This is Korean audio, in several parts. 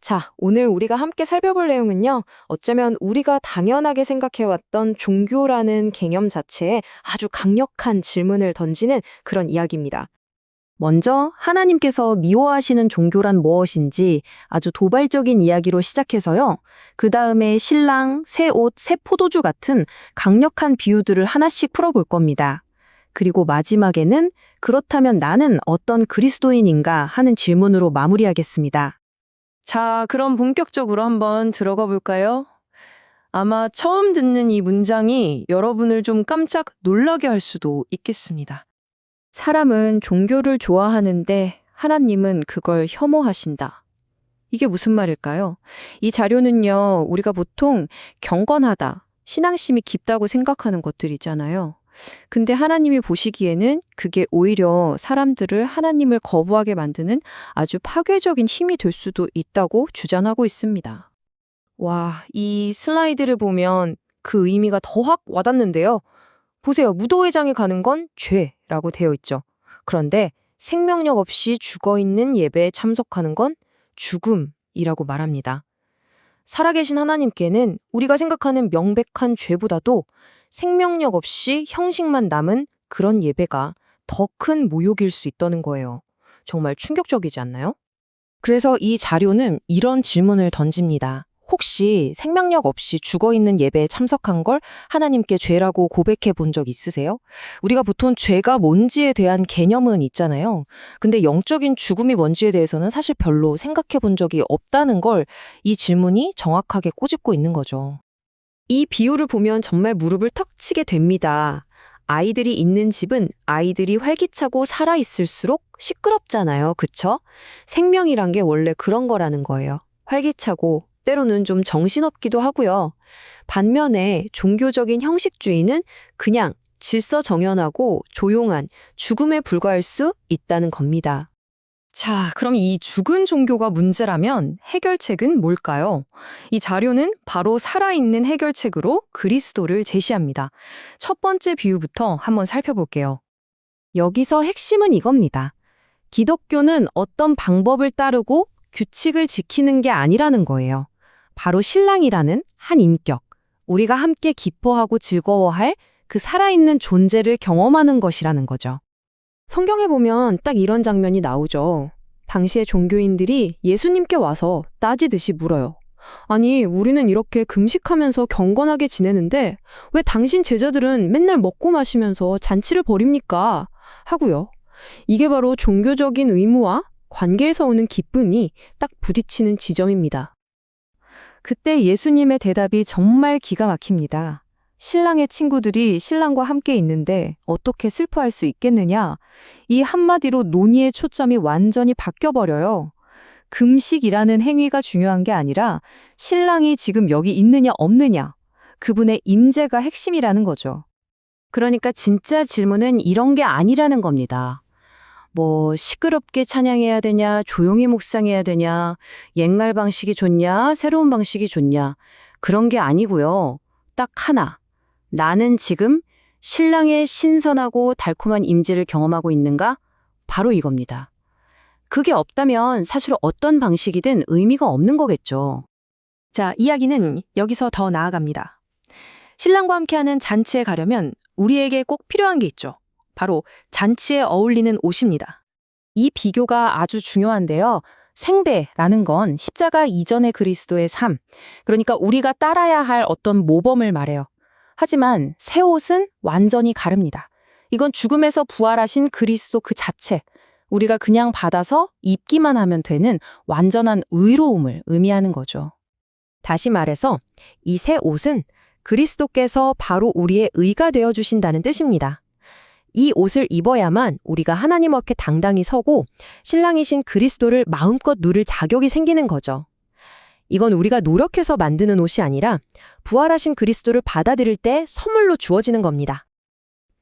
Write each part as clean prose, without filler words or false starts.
자, 오늘 우리가 함께 살펴볼 내용은요, 어쩌면 우리가 당연하게 생각해왔던 종교라는 개념 자체에 아주 강력한 질문을 던지는 그런 이야기입니다. 먼저 하나님께서 미워하시는 종교란 무엇인지 아주 도발적인 이야기로 시작해서요, 그 다음에 신랑, 새 옷, 새 포도주 같은 강력한 비유들을 하나씩 풀어볼 겁니다. 그리고 마지막에는 그렇다면 나는 어떤 그리스도인인가 하는 질문으로 마무리하겠습니다. 자, 그럼 본격적으로 한번 들어가 볼까요? 아마 처음 듣는 이 문장이 여러분을 좀 깜짝 놀라게 할 수도 있겠습니다. 사람은 종교를 좋아하는데 하나님은 그걸 혐오하신다. 이게 무슨 말일까요? 이 자료는요, 우리가 보통 경건하다, 신앙심이 깊다고 생각하는 것들이잖아요. 근데 하나님이 보시기에는 그게 오히려 사람들을 하나님을 거부하게 만드는 아주 파괴적인 힘이 될 수도 있다고 주장하고 있습니다. 와, 이 슬라이드를 보면 그 의미가 더 확 와닿는데요. 보세요. 무도회장에 가는 건 죄라고 되어 있죠. 그런데 생명력 없이 죽어있는 예배에 참석하는 건 죽음이라고 말합니다. 살아계신 하나님께는 우리가 생각하는 명백한 죄보다도 생명력 없이 형식만 남은 그런 예배가 더 큰 모욕일 수 있다는 거예요. 정말 충격적이지 않나요? 그래서 이 자료는 이런 질문을 던집니다. 혹시 생명력 없이 죽어있는 예배에 참석한 걸 하나님께 죄라고 고백해 본 적 있으세요? 우리가 보통 죄가 뭔지에 대한 개념은 있잖아요. 근데 영적인 죽음이 뭔지에 대해서는 사실 별로 생각해 본 적이 없다는 걸 이 질문이 정확하게 꼬집고 있는 거죠. 이 비유를 보면 정말 무릎을 턱 치게 됩니다. 아이들이 있는 집은 아이들이 활기차고 살아있을수록 시끄럽잖아요. 그쵸? 생명이란 게 원래 그런 거라는 거예요. 활기차고 때로는 좀 정신없기도 하고요. 반면에 종교적인 형식주의는 그냥 질서정연하고 조용한 죽음에 불과할 수 있다는 겁니다. 자, 그럼 이 죽은 종교가 문제라면 해결책은 뭘까요? 이 자료는 바로 살아있는 해결책으로 그리스도를 제시합니다. 첫 번째 비유부터 한번 살펴볼게요. 여기서 핵심은 이겁니다. 기독교는 어떤 방법을 따르고 규칙을 지키는 게 아니라는 거예요. 바로 신랑이라는 한 인격, 우리가 함께 기뻐하고 즐거워할 그 살아있는 존재를 경험하는 것이라는 거죠. 성경에 보면 딱 이런 장면이 나오죠. 당시의 종교인들이 예수님께 와서 따지듯이 물어요. 아니, 우리는 이렇게 금식하면서 경건하게 지내는데 왜 당신 제자들은 맨날 먹고 마시면서 잔치를 벌입니까? 하고요. 이게 바로 종교적인 의무와 관계에서 오는 기쁨이 딱 부딪히는 지점입니다. 그때 예수님의 대답이 정말 기가 막힙니다. 신랑의 친구들이 신랑과 함께 있는데 어떻게 슬퍼할 수 있겠느냐? 이 한마디로 논의의 초점이 완전히 바뀌어버려요. 금식이라는 행위가 중요한 게 아니라 신랑이 지금 여기 있느냐 없느냐, 그분의 임재가 핵심이라는 거죠. 그러니까 진짜 질문은 이런 게 아니라는 겁니다. 뭐 시끄럽게 찬양해야 되냐, 조용히 묵상해야 되냐, 옛날 방식이 좋냐, 새로운 방식이 좋냐, 그런 게 아니고요. 딱 하나. 나는 지금 신랑의 신선하고 달콤한 임재를 경험하고 있는가? 바로 이겁니다. 그게 없다면 사실 어떤 방식이든 의미가 없는 거겠죠. 자, 이야기는 여기서 더 나아갑니다. 신랑과 함께하는 잔치에 가려면 우리에게 꼭 필요한 게 있죠. 바로 잔치에 어울리는 옷입니다. 이 비교가 아주 중요한데요. 생배라는 건 십자가 이전의 그리스도의 삶, 그러니까 우리가 따라야 할 어떤 모범을 말해요. 하지만 새 옷은 완전히 다릅니다. 이건 죽음에서 부활하신 그리스도 그 자체, 우리가 그냥 받아서 입기만 하면 되는 완전한 의로움을 의미하는 거죠. 다시 말해서 이 새 옷은 그리스도께서 바로 우리의 의가 되어주신다는 뜻입니다. 이 옷을 입어야만 우리가 하나님 앞에 당당히 서고 신랑이신 그리스도를 마음껏 누릴 자격이 생기는 거죠. 이건 우리가 노력해서 만드는 옷이 아니라 부활하신 그리스도를 받아들일 때 선물로 주어지는 겁니다.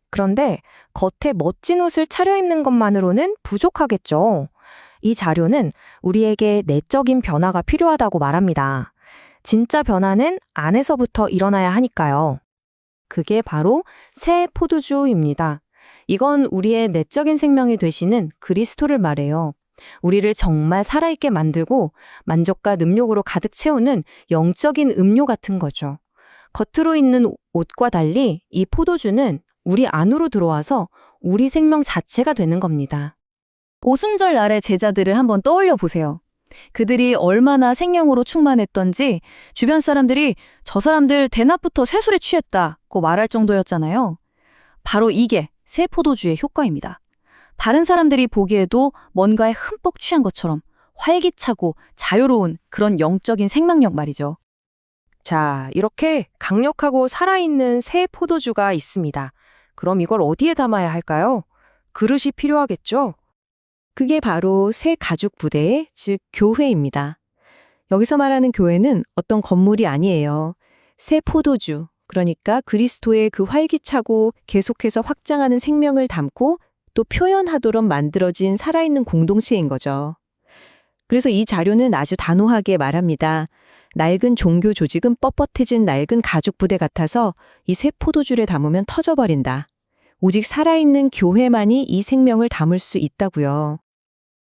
그런데 겉에 멋진 옷을 차려입는 것만으로는 부족하겠죠. 이 자료는 우리에게 내적인 변화가 필요하다고 말합니다. 진짜 변화는 안에서부터 일어나야 하니까요. 그게 바로 새 포도주입니다. 이건 우리의 내적인 생명이 되시는 그리스도를 말해요. 우리를 정말 살아있게 만들고 만족과 능욕으로 가득 채우는 영적인 음료 같은 거죠. 겉으로 있는 옷과 달리 이 포도주는 우리 안으로 들어와서 우리 생명 자체가 되는 겁니다. 오순절 날의 제자들을 한번 떠올려 보세요. 그들이 얼마나 생명으로 충만했던지 주변 사람들이 저 사람들 대낮부터 세술에 취했다고 말할 정도였잖아요. 바로 이게 새 포도주의 효과입니다. 다른 사람들이 보기에도 뭔가에 흠뻑 취한 것처럼 활기차고 자유로운 그런 영적인 생명력 말이죠. 자, 이렇게 강력하고 살아있는 새 포도주가 있습니다. 그럼 이걸 어디에 담아야 할까요? 그릇이 필요하겠죠? 그게 바로 새 가죽 부대, 즉 교회입니다. 여기서 말하는 교회는 어떤 건물이 아니에요. 새 포도주, 그러니까 그리스도의 그 활기차고 계속해서 확장하는 생명을 담고 또 표현하도록 만들어진 살아있는 공동체인 거죠. 그래서 이 자료는 아주 단호하게 말합니다. 낡은 종교 조직은 뻣뻣해진 낡은 가죽 부대 같아서 이 새 포도주를 담으면 터져버린다. 오직 살아있는 교회만이 이 생명을 담을 수 있다고요.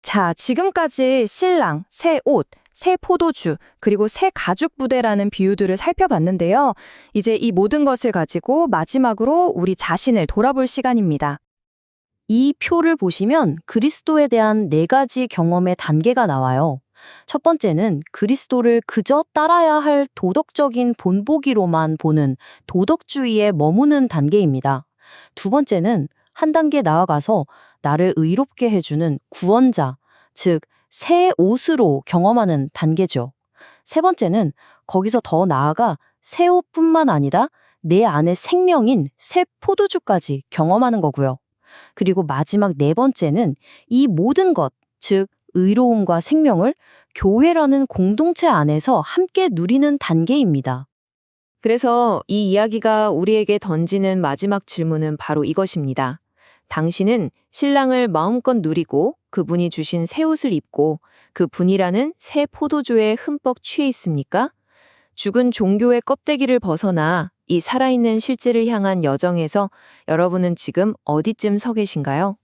자, 지금까지 신랑, 새 옷, 새 포도주, 그리고 새 가죽 부대라는 비유들을 살펴봤는데요. 이제 이 모든 것을 가지고 마지막으로 우리 자신을 돌아볼 시간입니다. 이 표를 보시면 그리스도에 대한 4가지 경험의 단계가 나와요. 첫 번째는 그리스도를 그저 따라야 할 도덕적인 본보기로만 보는 도덕주의에 머무는 단계입니다. 두 번째는 한 단계 나아가서 나를 의롭게 해주는 구원자, 즉 새 옷으로 경험하는 단계죠. 세 번째는 거기서 더 나아가 새 옷뿐만 아니라 내 안에 생명인 새 포도주까지 경험하는 거고요. 그리고 마지막 4번째는 이 모든 것, 즉 의로움과 생명을 교회라는 공동체 안에서 함께 누리는 단계입니다. 그래서 이 이야기가 우리에게 던지는 마지막 질문은 바로 이것입니다. 당신은 신랑을 마음껏 누리고 그분이 주신 새 옷을 입고 그분이라는 새 포도주에 흠뻑 취해 있습니까? 죽은 종교의 껍데기를 벗어나 이 살아있는 실제를 향한 여정에서 여러분은 지금 어디쯤 서 계신가요?